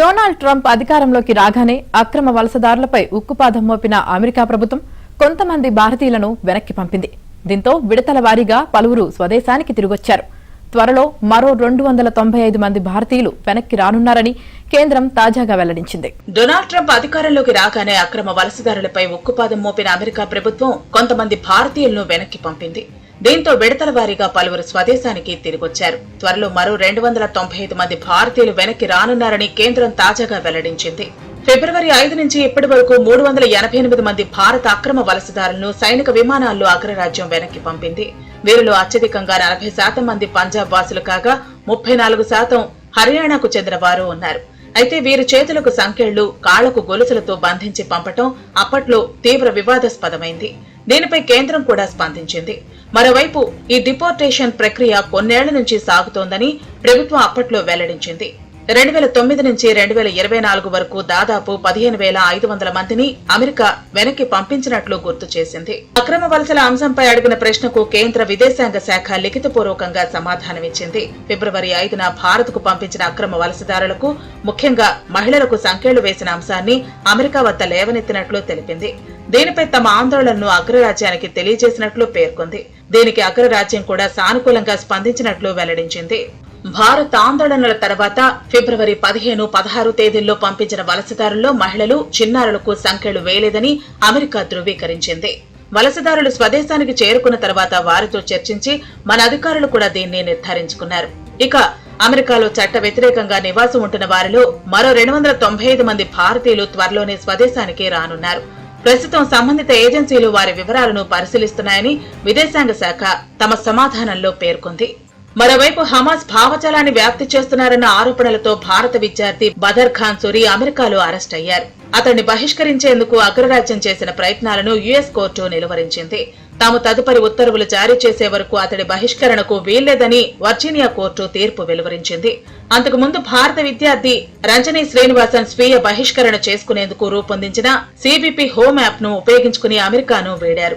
Donald Trump అధికారంలోకి రాగానే అక్రమ వలసదారులపై ఉక్కుపాదం మోపిన అమెరికా ప్రభుత్వం కొంతమంది భారతీయులను వెనక్కి పంపింది. దీంతో విడతల వారీగా పలువురు స్వదేశానికి తిరిగొచ్చారు. త్వరలో మరో 295 మంది భారతీయులు వెనక్కి రానున్నారని కేంద్రం తాజాగా వెల్లడించింది. డొనాల్డ్ ట్రంప్ అధికారంలోకి రాగానే అక్రమ వలసదారులపై ఉక్కుపాదం మోపిన అమెరికా ప్రభుత్వం కొంతమంది భారతీయులను వెనక్కి పంపింది. దీంతో విడతల వారీగా పలువురు స్వదేశానికి తిరిగొచ్చారు. త్వరలో మరో 295 మంది భారతీయులు వెనక్కి రానున్నారని కేంద్రం తాజాగా వెల్లడించింది. ఫిబ్రవరి 5 నుంచి ఇప్పటి వరకు 388 మంది భారత అక్రమ వలసదారులను సైనిక విమానాల్లో అగ్రరాజ్యం వెనక్కి పంపింది. వీరిలో అత్యధికంగా 40% మంది పంజాబ్ వాసులు కాగా 34% హర్యానాకు చెందిన వారు ఉన్నారు. అయితే వీరి చేతులకు సంకెళ్లు, కాళ్లకు గొలుసులతో బంధించి పంపటం అప్పట్లో తీవ్ర వివాదాస్పదమైంది. దీనిపై కేంద్రం కూడా స్పందించింది. మరోవైపు ఈ డిపోర్టేషన్ ప్రక్రియ కొన్నేళ్ల నుంచి సాగుతోందని ప్రభుత్వం అప్పట్లో వెల్లడించింది. 2009 నుంచి 2024 వరకు దాదాపు 15,500 మందిని అమెరికా వెనక్కి పంపించినట్లు గుర్తు చేసింది. అక్రమ వలసల అంశంపై అడిగిన ప్రశ్నకు కేంద్ర విదేశాంగ శాఖ లిఖితపూర్వకంగా సమాధానమిచ్చింది. ఫిబ్రవరి 5న భారత్కు పంపించిన అక్రమ వలసదారులకు, ముఖ్యంగా మహిళలకు సంకెళ్లు వేసిన అంశాన్ని అమెరికా వద్ద లేవనెత్తినట్లు తెలిపింది. దీనిపై తమ ఆందోళనను అగ్రరాజ్యానికి తెలియజేసినట్లు పేర్కొంది. దీనికి అగ్రరాజ్యం కూడా సానుకూలంగా స్పందించినట్లు వెల్లడించింది. భారత్ ఆందోళనల తర్వాత ఫిబ్రవరి 15, 16 తేదీల్లో పంపించిన వలసదారుల్లో మహిళలు, చిన్నారులకు సంకెళ్లు వేయలేదని అమెరికా ధృవీకరించింది. వలసదారులు స్వదేశానికి చేరుకున్న తర్వాత వారితో చర్చించి మన అధికారులు కూడా దీన్ని నిర్ధారించుకున్నారు. ఇక అమెరికాలో చట్ట వ్యతిరేకంగా నివాసం ఉంటున్న వారిలో మరో 295 మంది భారతీయులు త్వరలోనే స్వదేశానికి రానున్నారు. ప్రస్తుతం సంబంధిత ఏజెన్సీలు వారి వివరాలను పరిశీలిస్తున్నాయని విదేశాంగ శాఖ తమ సమాధానంలో పేర్కొంది. మరోవైపు హమాస్ భావజాలాన్ని వ్యాప్తి చేస్తున్నారన్న ఆరోపణలతో భారత విద్యార్థి బదర్ ఖాన్ సురి అమెరికాలో అరెస్ట్ అయ్యారు. అతన్ని బహిష్కరించేందుకు అగ్రరాజ్యం చేసిన ప్రయత్నాలను యుఎస్ కోర్టు నిలువరించింది. తాము తదుపరి ఉత్తర్వులు జారీ చేసే వరకు అతడి బహిష్కరణకు వీల్లేదని వర్జీనియా కోర్టు తీర్పు వెలువరించింది. అంతకుముందు భారత విద్యార్థి రంజనీ శ్రీనివాసన్ స్వీయ బహిష్కరణ చేసుకునేందుకు రూపొందించిన సిబిపి హోమ్ యాప్ ను ఉపయోగించుకుని అమెరికాను వీడారు.